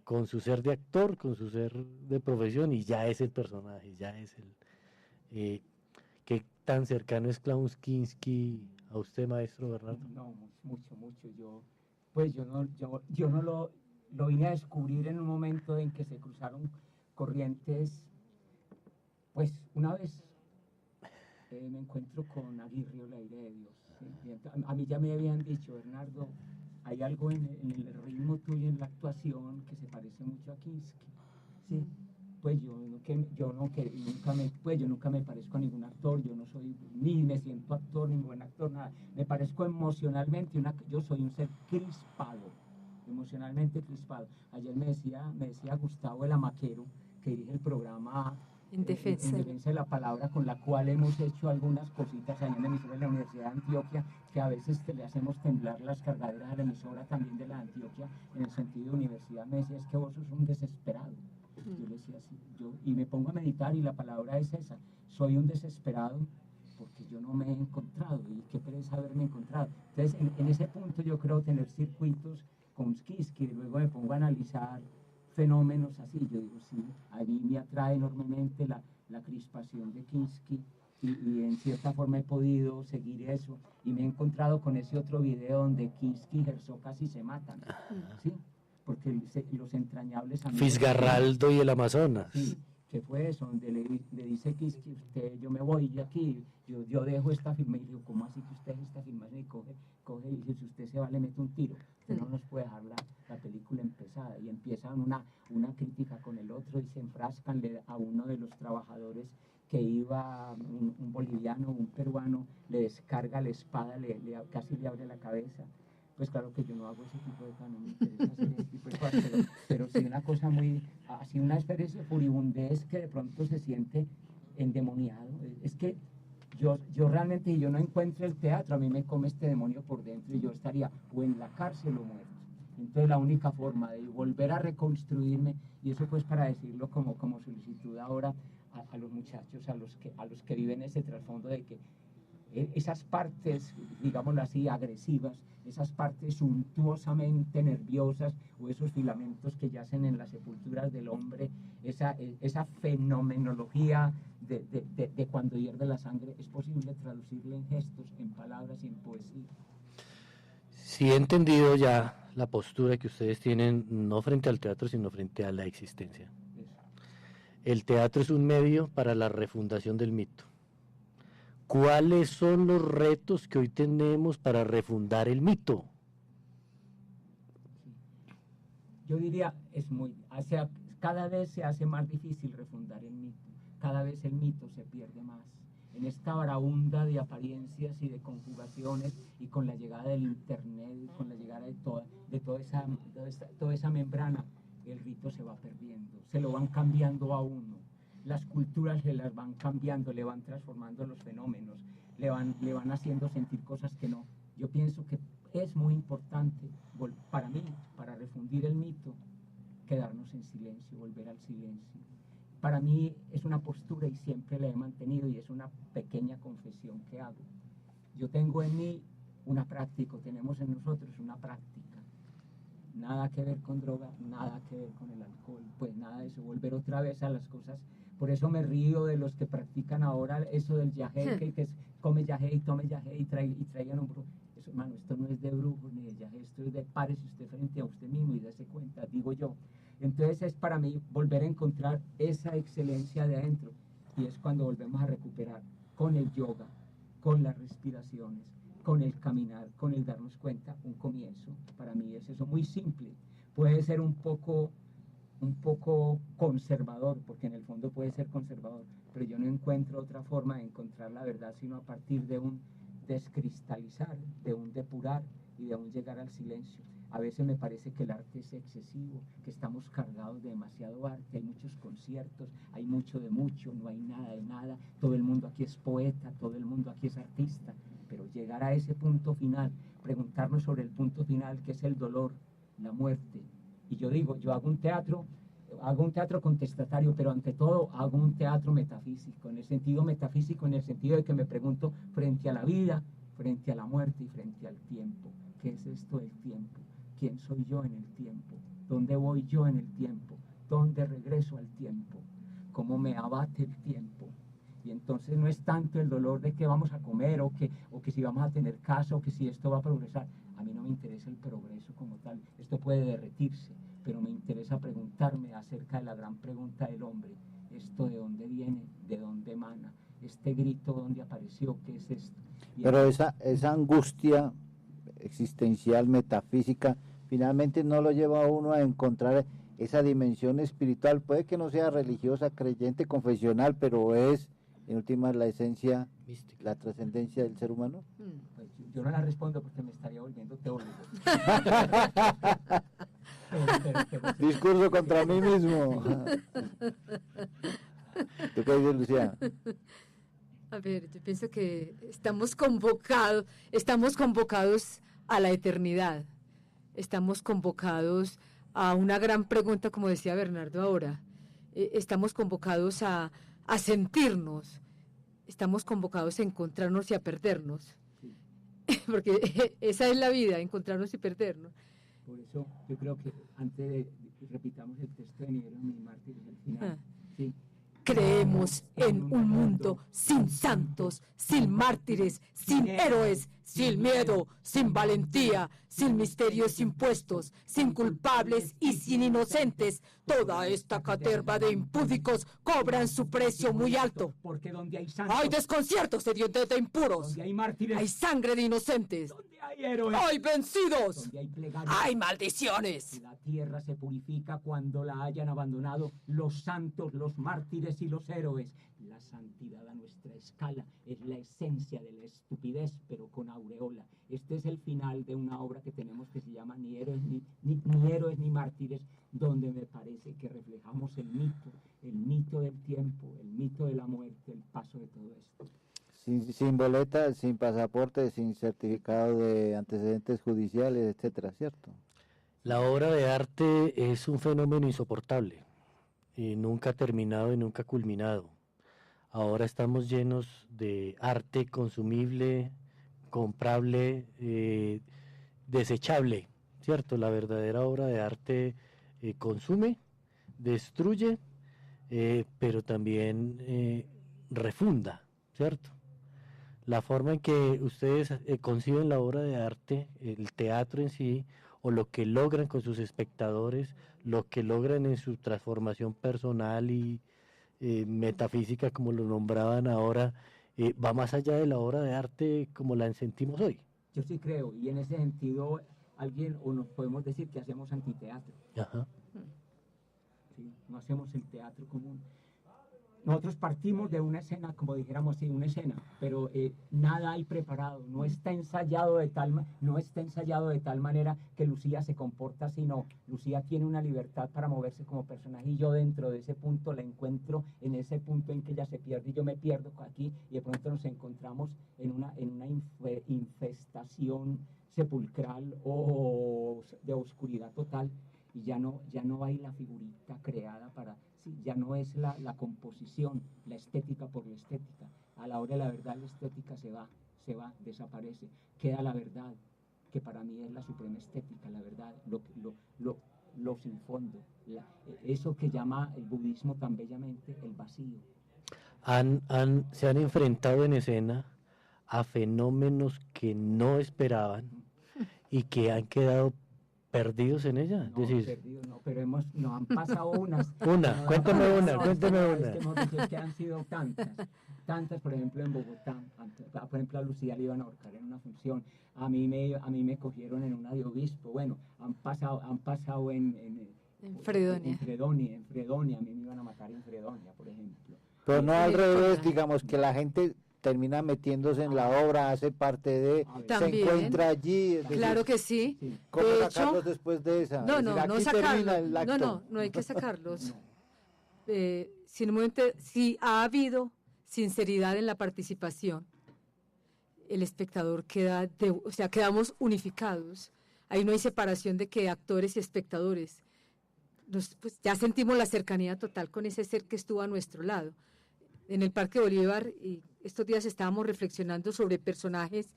con su ser de actor, con su ser de profesión, y ya es el personaje, ya es el... ¿Qué tan cercano es Klaus Kinski a usted, maestro Bernardo? No, mucho. Yo no lo vine a descubrir en un momento en que se cruzaron corrientes. Pues una vez me encuentro con Aguirre o la aire de Dios. ¿Sí? A mí ya me habían dicho, Bernardo, hay algo en el ritmo tuyo, en la actuación, que se parece mucho a Kinski. ¿Sí? Pues yo nunca me parezco a ningún actor, yo no soy, ni me siento actor, ni buen actor, nada. Me parezco emocionalmente, yo soy un ser crispado, emocionalmente crispado. Ayer me decía Gustavo el Amaquero, que dirige el programa En defensa de la palabra, con la cual hemos hecho algunas cositas ahí en la emisora de la Universidad de Antioquia, que a veces le hacemos temblar las cargaderas de la emisora también de la Antioquia, en el sentido de universidad. Me decía, es que vos sos un desesperado. Yo le decía así, y me pongo a meditar y la palabra es esa, soy un desesperado porque yo no me he encontrado, y qué pereza haberme encontrado. Entonces, en ese punto yo creo tener circuitos con Kinski, y luego me pongo a analizar fenómenos así. Yo digo, sí, a mí me atrae enormemente la crispación de Kinski, y en cierta forma he podido seguir eso, y me he encontrado con ese otro video donde Kinski y Herzog casi se matan, ¿sí? Porque los entrañables amigos... Fisgarraldo y el Amazonas. Sí, que fue eso, donde le dice Kinski, usted, yo me voy de aquí, yo dejo esta filmación. Y digo, ¿cómo así que usted deja esta filmación? Y coge y dice, si usted se va, le mete un tiro. Usted no nos puede dejar la película empezada. Y empiezan una crítica con el otro, y se enfrascan a uno de los trabajadores que iba, un boliviano, un peruano, le descarga la espada, casi le abre la cabeza. Pues claro que yo no hago ese tipo de cosas, no me interesa hacer ese tipo de cosas, pero sí una cosa así una especie de furibundez que de pronto se siente endemoniado. Es que yo realmente, si yo no encuentro el teatro, a mí me come este demonio por dentro, y yo estaría o en la cárcel o muerto. Entonces la única forma de volver a reconstruirme, y eso pues para decirlo como solicitud ahora a los muchachos, a los que viven ese trasfondo de que esas partes, digámoslo así, agresivas, esas partes suntuosamente nerviosas, o esos filamentos que yacen en las sepulturas del hombre, esa fenomenología de cuando hierve la sangre, es posible traducirla en gestos, en palabras y en poesía. Sí he entendido ya la postura que ustedes tienen, no frente al teatro, sino frente a la existencia. El teatro es un medio para la refundación del mito. ¿Cuáles son los retos que hoy tenemos para refundar el mito? Yo diría, cada vez se hace más difícil refundar el mito, cada vez el mito se pierde más. en esta varaunda de apariencias y de conjugaciones, y con la llegada del internet, y con la llegada de toda esa membrana, el rito se va perdiendo, se lo van cambiando a uno, las culturas se las van cambiando, le van transformando los fenómenos, le van haciendo sentir cosas que no. Yo pienso que es muy importante para mí, para refundir el mito, quedarnos en silencio, volver al silencio. Para mí es una postura y siempre la he mantenido, y es una pequeña confesión que hago. Yo tengo en mí una práctica, tenemos en nosotros una práctica. Nada que ver con droga, nada que ver con el alcohol, pues nada de eso, volver otra vez a las cosas. Por eso me río de los que practican ahora eso del yagé, que come yagé y tome yagé y traigan un brujo. Eso, hermano, esto no es de brujos ni de yagé, esto es de párese usted frente a usted mismo y dése cuenta, digo yo. Entonces es para mí volver a encontrar esa excelencia de adentro, y es cuando volvemos a recuperar con el yoga, con las respiraciones, con el caminar, con el darnos cuenta, un comienzo. Para mí es eso, muy simple. Puede ser un poco conservador, porque en el fondo puede ser conservador, pero yo no encuentro otra forma de encontrar la verdad sino a partir de un descristalizar, de un depurar y de un llegar al silencio. A veces me parece que el arte es excesivo, que estamos cargados de demasiado arte, hay muchos conciertos, hay mucho de mucho, no hay nada de nada, todo el mundo aquí es poeta, todo el mundo aquí es artista, pero llegar a ese punto final, preguntarnos sobre el punto final, que es el dolor, la muerte. Y yo digo, yo hago un teatro contestatario, pero ante todo hago un teatro metafísico, en el sentido de que me pregunto frente a la vida, frente a la muerte y frente al tiempo. ¿Qué es esto del tiempo? ¿Quién soy yo en el tiempo? ¿Dónde voy yo en el tiempo? ¿Dónde regreso al tiempo? ¿Cómo me abate el tiempo? Y entonces no es tanto el dolor de qué vamos a comer o que si vamos a tener casa o que si esto va a progresar. A mí no me interesa el progreso como tal, esto puede derretirse, pero me interesa preguntarme acerca de la gran pregunta del hombre. ¿Esto de dónde viene? ¿De dónde emana? ¿Este grito dónde apareció? ¿Qué es esto? Pero esa angustia existencial, metafísica, finalmente no lo lleva a uno a encontrar esa dimensión espiritual. Puede que no sea religiosa, creyente, confesional, pero es en última la esencia, mística, la trascendencia del ser humano. Pues yo no la respondo porque me estaría volviendo teólogo. Discurso contra mí mismo. ¿Tú qué dices, Lucía? A ver, yo pienso que estamos convocados a la eternidad, estamos convocados a una gran pregunta, como decía Bernardo ahora, estamos convocados a sentirnos, estamos convocados a encontrarnos y a perdernos, porque esa es la vida, encontrarnos y perdernos. Por eso yo creo que antes de repitamos el texto de Ni héroes ni mártires al final, ¿sí? Creemos en un mundo sin santos, sin mártires, sin héroes, sin miedo, sin valentía, sin misterios impuestos, sin culpables y sin inocentes. Toda esta caterva de impúdicos cobran su precio muy alto. Porque donde hay santos, hay desconciertos de impuros, donde hay mártires, hay sangre de inocentes, donde hay héroes, hay vencidos, donde hay plegarias, hay maldiciones. La tierra se purifica cuando la hayan abandonado los santos, los mártires y los héroes. La santidad a nuestra escala es la esencia de la estupidez, pero con aureola. Este es el final de una obra que tenemos que se llama Ni héroes ni mártires, donde me parece que reflejamos el mito del tiempo, el mito de la muerte, el paso de todo esto. Sin boleta, sin pasaporte, sin certificado de antecedentes judiciales, etcétera, ¿cierto? La obra de arte es un fenómeno insoportable, y nunca terminado y nunca culminado. Ahora estamos llenos de arte consumible, comprable, desechable, ¿cierto? La verdadera obra de arte consume, destruye, pero también refunda, ¿cierto? La forma en que ustedes conciben la obra de arte, el teatro en sí, o lo que logran con sus espectadores, lo que logran en su transformación personal y metafísica, como lo nombraban ahora, va más allá de la obra de arte como la sentimos hoy. Yo sí creo, y en ese sentido, nos podemos decir que hacemos antiteatro. Ajá. ¿Sí? No hacemos el teatro común. nosotros partimos de una escena, como dijéramos, sí, una escena, pero nada hay preparado, no está ensayado de tal manera que Lucía se comporta así, no. Lucía tiene una libertad para moverse como personaje y yo dentro de ese punto la encuentro en ese punto en que ella se pierde y yo me pierdo aquí y de pronto nos encontramos en una infestación sepulcral o de oscuridad total y ya no hay la figurita creada para... Sí, ya no es la composición, la estética por la estética. A la hora de la verdad la estética se va, desaparece. Queda la verdad, que para mí es la suprema estética, la verdad, lo sin fondo. Eso que llama el budismo tan bellamente el vacío. Se han enfrentado en escena a fenómenos que no esperaban y que han quedado perdidos en ella. No, perdidos no, pero nos han pasado unas. Cuénteme una. Es que han sido tantas, por ejemplo, en Bogotá. Por ejemplo, a Lucía le iban a ahorcar en una función. A mí me cogieron en una de obispo. Bueno, han pasado en Fredonia. A mí me iban a matar en Fredonia, por ejemplo. Pero no al revés, digamos, que la gente termina metiéndose en la obra, hace parte de, También, se encuentra allí. Decir, claro que sí. ¿Cómo De sacarlos hecho, después de esa? No, Es decir, no aquí termina el sacarlos. acto. No hay que sacarlos. Si ha habido sinceridad en la participación, el espectador quedamos unificados. Ahí no hay separación de que actores y espectadores. Pues, ya sentimos la cercanía total con ese ser que estuvo a nuestro lado. En el Parque Bolívar, y estos días estábamos reflexionando sobre personajes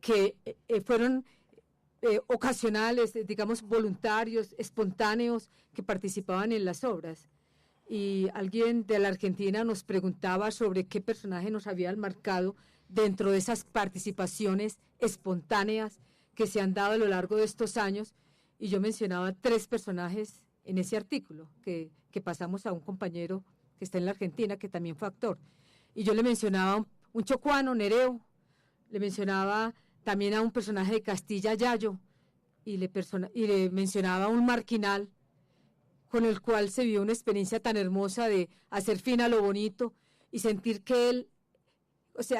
que fueron ocasionales, digamos voluntarios, espontáneos, que participaban en las obras. Y alguien de la Argentina nos preguntaba sobre qué personaje nos habían marcado dentro de esas participaciones espontáneas que se han dado a lo largo de estos años, y yo mencionaba 3 personajes en ese artículo que pasamos a un compañero que está en la Argentina, que también fue actor. Y yo le mencionaba un chocuano, Nereo, le mencionaba también a un personaje de Castilla, Yayo, y le mencionaba a un marquinal con el cual se vivió una experiencia tan hermosa de hacer fin a lo bonito y sentir que él,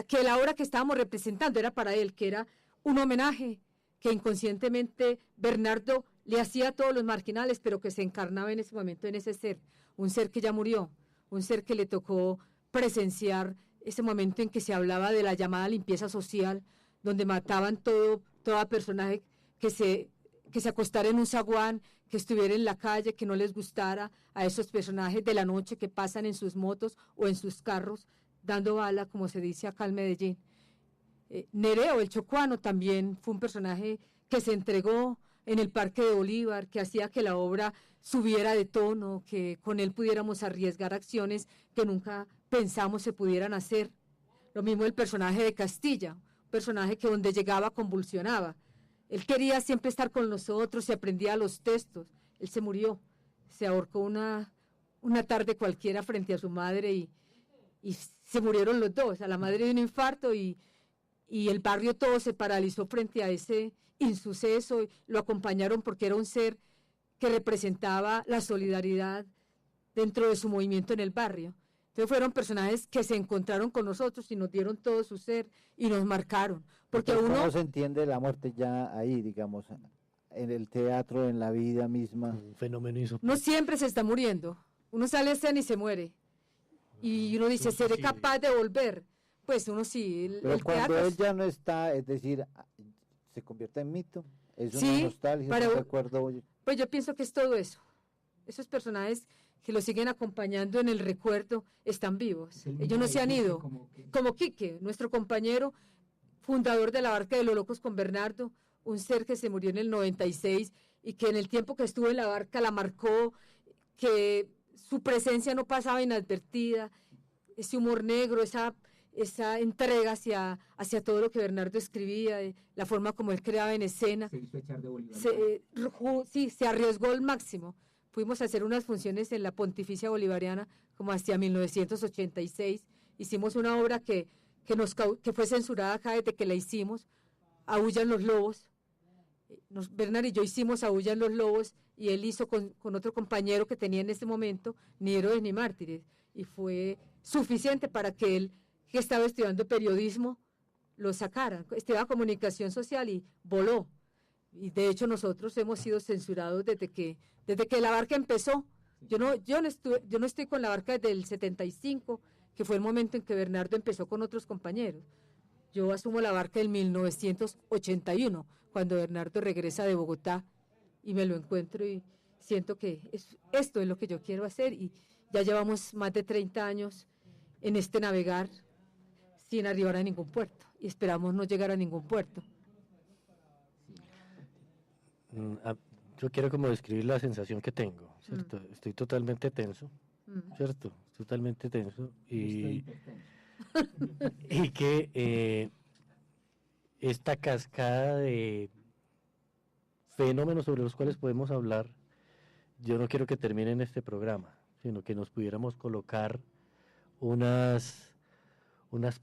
que la obra que estábamos representando era para él, que era un homenaje que inconscientemente Bernardo le hacía a todos los marginales, pero que se encarnaba en ese momento en ese ser, un ser que ya murió, un ser que le tocó presenciar ese momento en que se hablaba de la llamada limpieza social, donde mataban toda personaje que se acostara en un zaguán, que estuviera en la calle, que no les gustara, a esos personajes de la noche que pasan en sus motos o en sus carros, dando bala, como se dice acá en Medellín. Nereo, el chocuano, también fue un personaje que se entregó en el Parque de Bolívar, que hacía que la obra subiera de tono, que con él pudiéramos arriesgar acciones que nunca pensamos se pudieran hacer. Lo mismo el personaje de Castilla, un personaje que donde llegaba convulsionaba. Él quería siempre estar con nosotros y aprendía los textos. Él se murió, se ahorcó una tarde cualquiera frente a su madre y se murieron los dos, a la madre de un infarto y el barrio todo se paralizó frente a ese insuceso, lo acompañaron porque era un ser que representaba la solidaridad dentro de su movimiento en el barrio. Entonces fueron personajes que se encontraron con nosotros y nos dieron todo su ser y nos marcaron. Porque ¿Cómo se entiende la muerte ya ahí, digamos, en el teatro, en la vida misma? Un fenómeno insoportable. No siempre se está muriendo. Uno sale a escena y se muere. Y uno dice, ¿seré capaz de volver? Pues uno sí. Pero cuando él ya no está, es decir, se convierte en mito, es una nostalgia, un recuerdo. Pues yo pienso que es todo eso. Esos personajes que lo siguen acompañando en el recuerdo están vivos. Ellos no se han ido. Como Quique, nuestro compañero fundador de la Barca de los Locos con Bernardo, un ser que se murió en el 96 y que en el tiempo que estuvo en la barca la marcó, que su presencia no pasaba inadvertida, ese humor negro, esa entrega hacia todo lo que Bernardo escribía, la forma como él creaba en escena. Se hizo echar de Bolívar. Se arriesgó al máximo. Fuimos a hacer unas funciones en la Pontificia Bolivariana como hacia 1986. Hicimos una obra que fue censurada acá desde que la hicimos, Aúllan los lobos. Bernard y yo hicimos Aúllan los lobos y él hizo con otro compañero que tenía en ese momento, Ni héroes ni mártires. Y fue suficiente para que él, que estaba estudiando periodismo, lo sacara. Estudiaba comunicación social y voló. Y de hecho nosotros hemos sido censurados desde que la barca empezó. Yo no estoy con la barca desde el 75, que fue el momento en que Bernardo empezó con otros compañeros. Yo asumo la barca en 1981, cuando Bernardo regresa de Bogotá y me lo encuentro y siento que esto es lo que yo quiero hacer, y ya llevamos más de 30 años en este navegar sin arribar a ningún puerto y esperamos no llegar a ningún puerto. Yo quiero como describir la sensación que tengo, ¿cierto? Estoy totalmente tenso, ¿cierto? Totalmente tenso y que esta cascada de fenómenos sobre los cuales podemos hablar, yo no quiero que termine en este programa, sino que nos pudiéramos colocar unas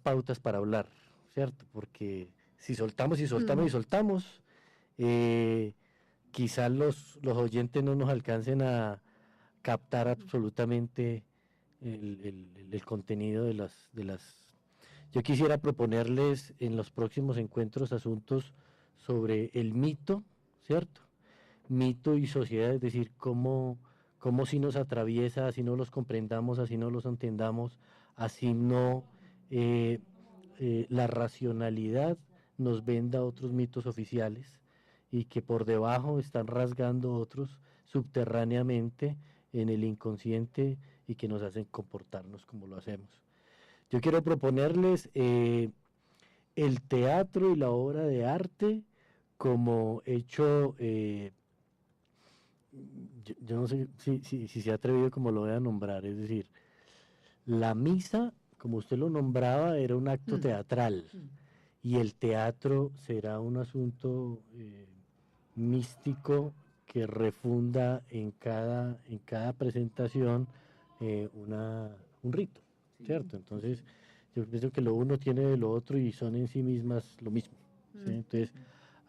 pautas para hablar, ¿cierto? Porque si soltamos y soltamos y soltamos, quizás los oyentes no nos alcancen a captar absolutamente el contenido de las. Yo quisiera proponerles en los próximos encuentros asuntos sobre el mito, ¿cierto? Mito y sociedad, es decir, cómo si nos atraviesa, así no los comprendamos, así no los entendamos, así no la racionalidad nos venda otros mitos oficiales y que por debajo están rasgando otros subterráneamente en el inconsciente y que nos hacen comportarnos como lo hacemos. Yo quiero proponerles el teatro y la obra de arte como hecho, yo no sé si se ha atrevido como lo voy a nombrar, es decir, la misa, como usted lo nombraba, era un acto teatral y el teatro será un asunto místico que refunda en cada presentación un rito, ¿cierto? Entonces, yo pienso que lo uno tiene de lo otro y son en sí mismas lo mismo, ¿sí? Entonces,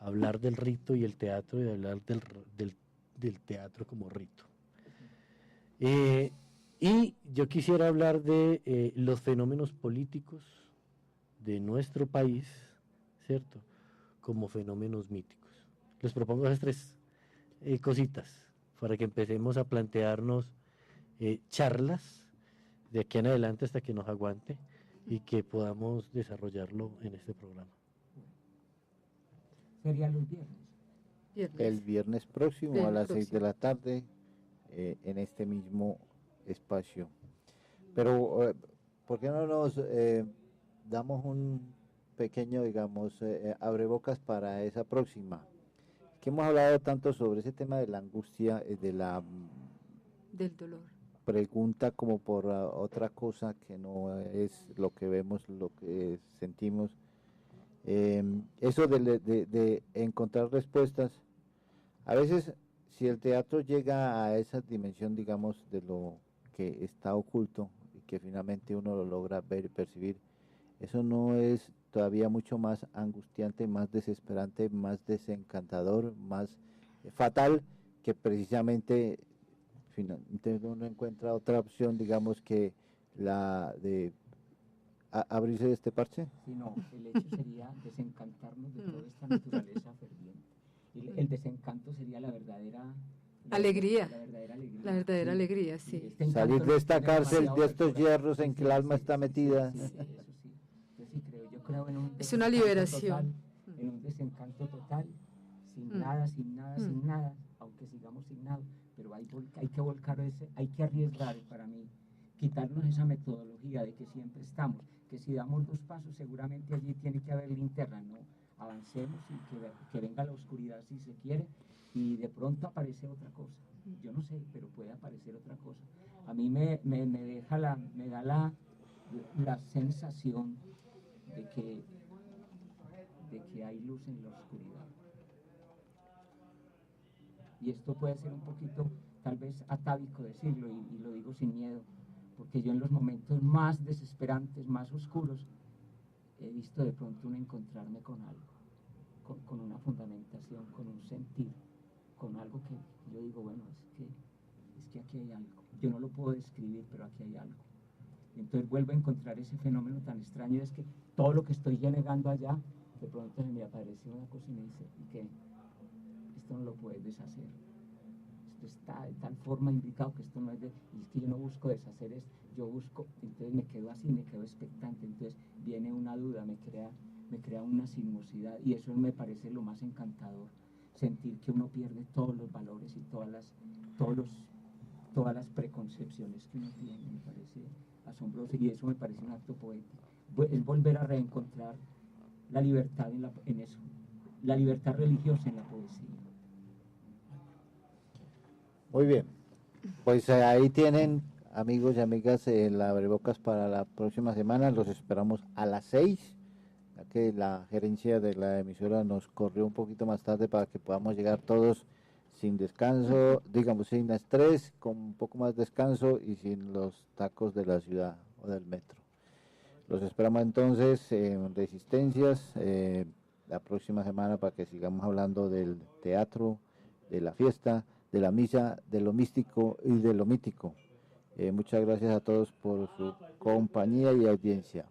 hablar del rito y el teatro y hablar del teatro como rito. Y yo quisiera hablar de los fenómenos políticos de nuestro país, ¿cierto? Como fenómenos míticos. Les propongo esas tres cositas para que empecemos a plantearnos charlas de aquí en adelante hasta que nos aguante y que podamos desarrollarlo en este programa. Sería los viernes. El viernes próximo a las 6 de la tarde en este mismo espacio. Pero, ¿por qué no nos damos un pequeño, digamos, abrebocas para esa próxima? Que hemos hablado tanto sobre ese tema de la angustia, del dolor. Pregunta como por otra cosa que no es lo que vemos, lo que sentimos. Eso de encontrar respuestas. A veces, si el teatro llega a esa dimensión, digamos, de lo que está oculto y que finalmente uno lo logra ver y percibir, eso no es todavía mucho más angustiante, más desesperante, más desencantador, más fatal, que precisamente finalmente uno encuentra otra opción, digamos, que la de abrirse de este parche. Sí, no, el hecho sería desencantarnos de toda esta naturaleza ferviente. El desencanto sería la verdadera alegría. La verdadera alegría, sí. Salir de esta cárcel, de estos hierros en que el alma está metida. Sí, eso sí. Yo sí creo. Yo creo en un es una liberación. Total, en un desencanto total, sin nada, sin nada, aunque sigamos sin nada. Pero hay que volcar hay que arriesgar para mí, quitarnos esa metodología de que siempre estamos, que si damos 2 pasos seguramente allí tiene que haber linterna, ¿no? Avancemos y que venga la oscuridad si se quiere y de pronto aparece otra cosa. Yo no sé, pero puede aparecer otra cosa. A mí me da la sensación de que hay luz en la oscuridad. Y esto puede ser un poquito, tal vez, atávico decirlo, y lo digo sin miedo, porque yo en los momentos más desesperantes, más oscuros, he visto de pronto encontrarme con algo, con una fundamentación, con un sentir, con algo que yo digo, bueno, es que aquí hay algo. Yo no lo puedo describir, pero aquí hay algo. Entonces vuelvo a encontrar ese fenómeno tan extraño, es que todo lo que estoy ya negando allá, de pronto se me aparece una cosa y me dice, ¿y qué? Esto no lo puedes deshacer. Esto está de tal forma indicado que esto no es de... Y es que yo no busco deshacer esto, yo busco, entonces me quedo así, me quedo expectante, entonces viene una duda, me crea una sinuosidad, y eso me parece lo más encantador, sentir que uno pierde todos los valores y todas las preconcepciones que uno tiene, me parece asombroso, y eso me parece un acto poético. Es volver a reencontrar la libertad en eso, la libertad religiosa en la poesía. Muy bien, pues ahí tienen, amigos y amigas, la Abrebocas para la próxima semana. Los esperamos a las 6, ya que la gerencia de la emisora nos corrió un poquito más tarde para que podamos llegar todos sin descanso, digamos sin estrés, con un poco más de descanso y sin los tacos de la ciudad o del metro. Los esperamos entonces en Resistencias la próxima semana para que sigamos hablando del teatro, de la fiesta, de la misa, de lo místico y de lo mítico. Muchas gracias a todos por su compañía y audiencia.